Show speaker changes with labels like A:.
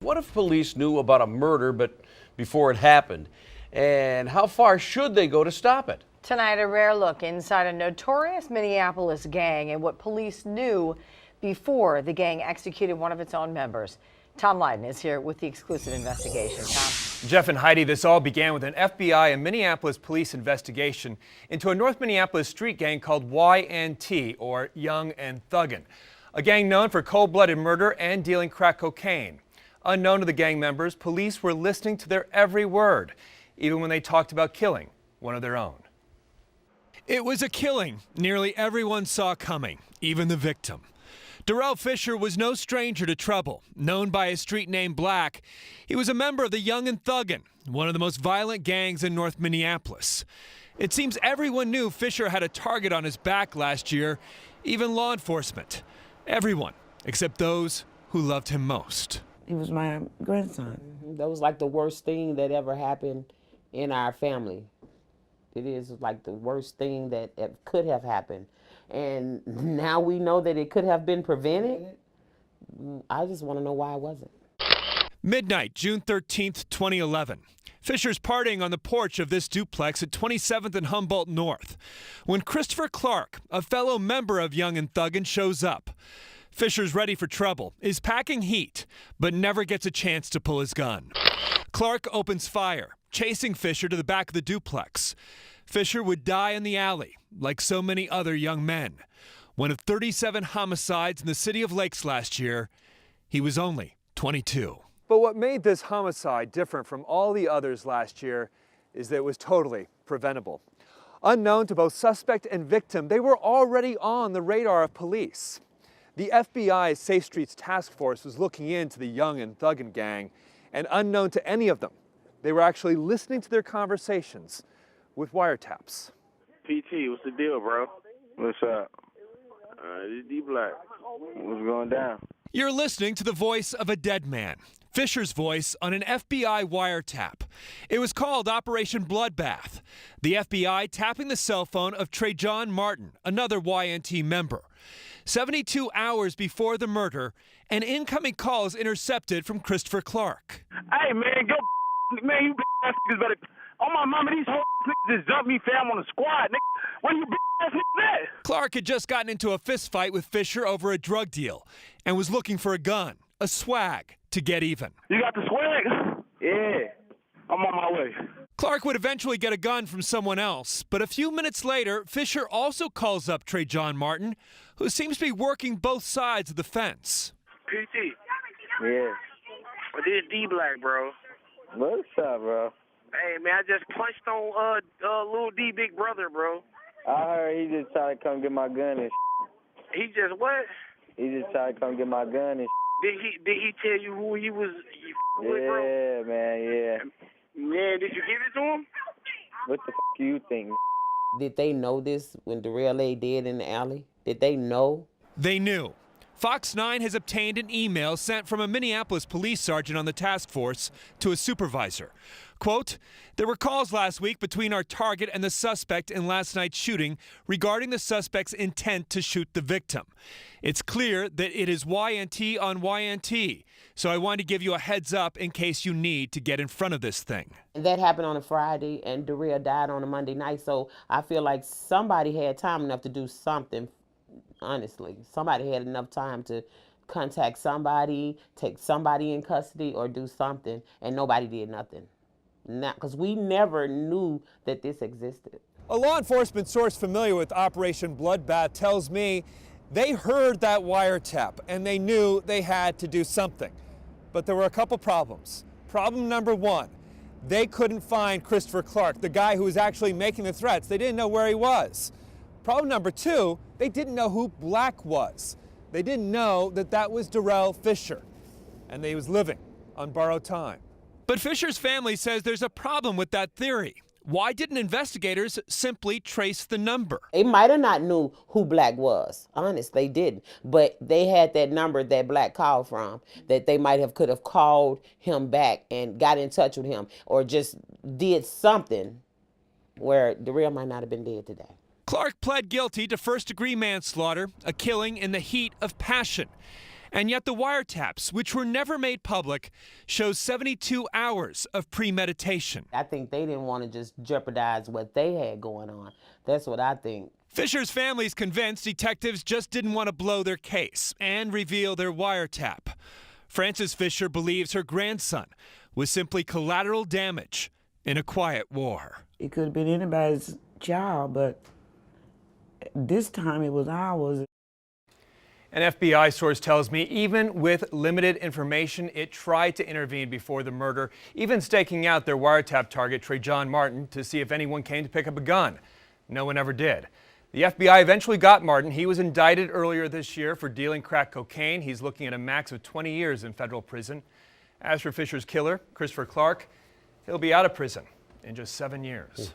A: What if police knew about a murder but before it happened? And how far should they go to stop it?
B: Tonight, a rare look inside a notorious Minneapolis gang and what police knew before the gang executed one of its own members. Tom Lydon is here with the exclusive investigation. Tom.
C: Jeff and Heidi, this all began with an FBI and Minneapolis police investigation into a North Minneapolis street gang called YNT, or Young and Thuggin', a gang known for cold-blooded murder and dealing crack cocaine. Unknown to the gang members, police were listening to their every word, even when they talked about killing one of their own. It was a killing nearly everyone saw coming, even the victim. Darrell Fisher was no stranger to trouble. Known by his street name Black, he was a member of the Young and Thuggin', one of the most violent gangs in North Minneapolis. It seems everyone knew Fisher had a target on his back last year, even law enforcement. Everyone, except those who loved him most.
D: He was my grandson.
E: That was like the worst thing that ever happened in our family. It is like the worst thing that could have happened. And now we know that it could have been prevented. I just want to know why it wasn't.
C: Midnight, June 13th, 2011. Fisher's partying on the porch of this duplex at 27th and Humboldt North when Christopher Clark, a fellow member of Young and Thuggin', shows up. Fisher's ready for trouble, is packing heat, but never gets a chance to pull his gun. Clark opens fire, chasing Fisher to the back of the duplex. Fisher would die in the alley, like so many other young men. One of 37 homicides in the city of Lakes last year, he was only 22. But what made this homicide different from all the others last year is that it was totally preventable. Unknown to both suspect and victim, they were already on the radar of police. The FBI's Safe Streets Task Force was looking into the Young and Thuggin' gang, and unknown to any of them, they were actually listening to their conversations with wiretaps.
F: PT, what's the deal, bro? What's up? This D Black. What's going down?
C: You're listening to the voice of a dead man. Fisher's voice on an FBI wiretap. It was called Operation Bloodbath. The FBI tapping the cell phone of Trajon Martin, another YNT member. 72 hours before the murder, an incoming call is intercepted from Christopher Clark.
F: Hey, man, go, man, you ass niggas better. Oh, my mama, these whole niggas just dumped me, fam, on the squad, nigga. Where you ass niggas at?
C: Clark had just gotten into a fist fight with Fisher over a drug deal and was looking for a gun, a swag, to get even.
F: You got the swag? Yeah, I'm on my way.
C: Clark would eventually get a gun from someone else, but a few minutes later, Fisher also calls up Trajon Martin, who seems to be working both sides of the fence.
F: PT.
G: Yeah.
F: Well, this D Black, bro.
G: What's up, bro?
F: Hey, man, I just punched on Lil D Big Brother, bro.
G: I heard he just tried to come get my gun and
F: He just what?
G: He just tried to come get my gun and
F: Did he tell you who he was with, bro?
G: Yeah, man, yeah.
F: Man, did you give it to him?
G: What the do you think?
E: Did they know this when Darrell lay dead in the alley? Did they know?
C: They knew. Fox 9 has obtained an email sent from a Minneapolis police sergeant on the task force to a supervisor. Quote, there were calls last week between our target and the suspect in last night's shooting regarding the suspect's intent to shoot the victim. It's clear that it is YNT on YNT, so I wanted to give you a heads up in case you need to get in front of this thing.
E: That happened on a Friday, and Darrell died on a Monday night, so I feel like somebody had time enough to do something, honestly. Somebody had enough time to contact somebody, take somebody in custody, or do something, and nobody did nothing. Because we never knew that this existed.
C: A law enforcement source familiar with Operation Bloodbath tells me they heard that wiretap and they knew they had to do something. But there were a couple problems. Problem number one, they couldn't find Christopher Clark, the guy who was actually making the threats. They didn't know where he was. Problem number two, they didn't know who Black was. They didn't know that that was Darrell Fisher and that he was living on borrowed time. But Fisher's family says there's a problem with that theory. Why didn't investigators simply trace the number?
E: They might have not knew who Black was. Honest, they didn't. But they had that number that Black called from, that they could have called him back and got in touch with him, or just did something where Darrell might not have been dead today.
C: Clark pled guilty to first-degree manslaughter, a killing in the heat of passion. And yet the wiretaps, which were never made public, show 72 hours of premeditation.
E: I think they didn't want to just jeopardize what they had going on. That's what I think.
C: Fisher's family is convinced detectives just didn't want to blow their case and reveal their wiretap. Frances Fisher believes her grandson was simply collateral damage in a quiet war.
D: It could have been anybody's child, but this time it was ours.
C: An FBI source tells me even with limited information, it tried to intervene before the murder, even staking out their wiretap target, Trayjon Martin, to see if anyone came to pick up a gun. No one ever did. The FBI eventually got Martin. He was indicted earlier this year for dealing crack cocaine. He's looking at a max of 20 years in federal prison. As for Fisher's killer, Christopher Clark, he'll be out of prison in just 7 years.